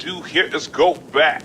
do here is go back.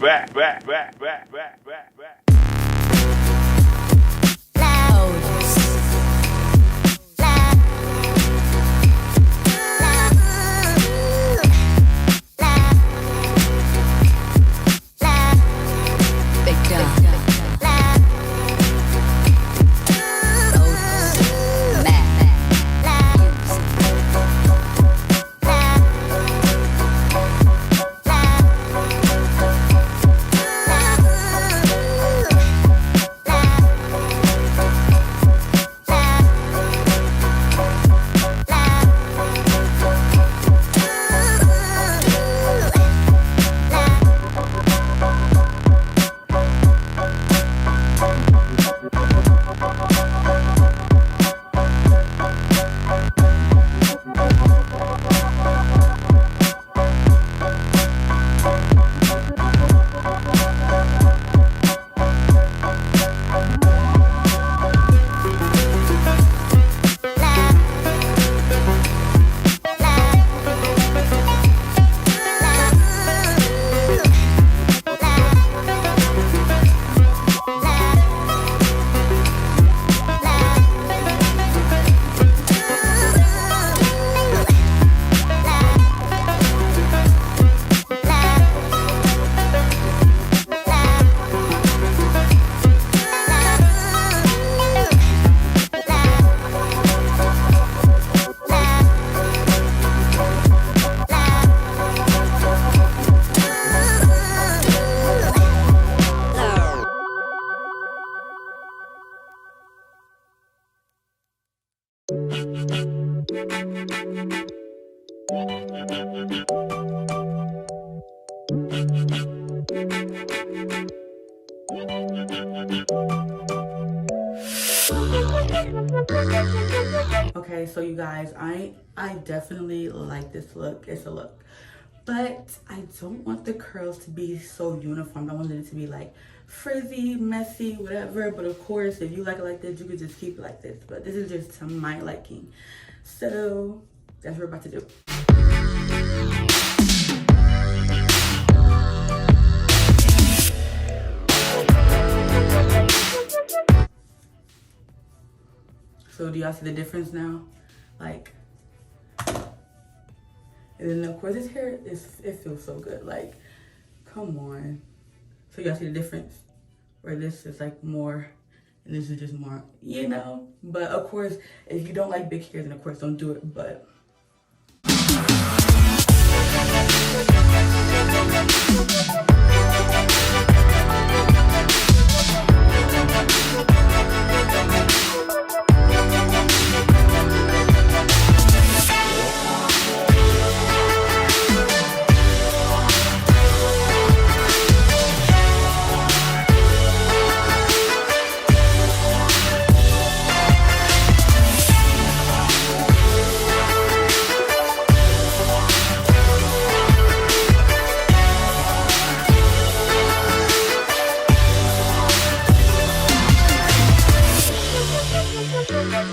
Okay, so you guys, I definitely like this look. It's a look, but I don't want the curls to be so uniform. I wanted it to be like frizzy, messy, whatever. But of course, if you like it like this, you could just keep it like this. But this is just to my liking. So that's what we're about to do. So do y'all see the difference now? Like, and then of course this hair it feels so good. Like, come on. So y'all see the difference? Where this is like more, and this is just more, you know? But of course, if you don't like big hair, then of course don't do it, but.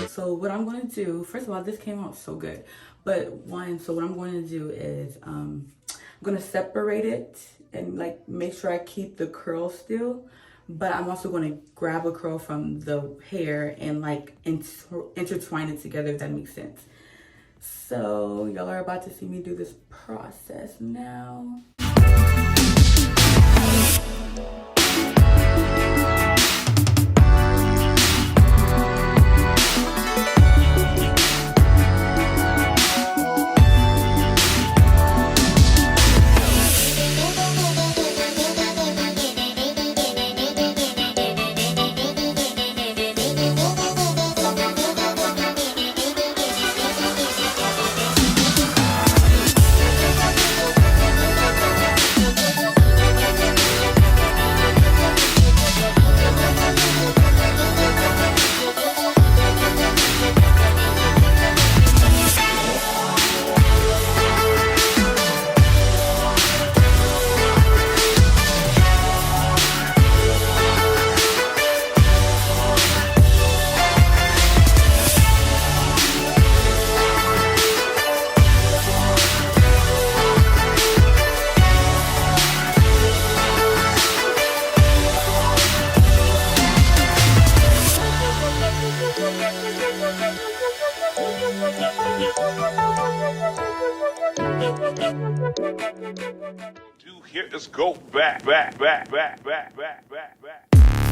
So what I'm going to do, first of all, this came out so good. But so what I'm going to do is I'm going to separate it and like make sure I keep the curl still. But I'm also going to grab a curl from the hair and like intertwine it together, if that makes sense. So y'all are about to see me do this process now. Do here is go back, back, back, back, back, back, back, back.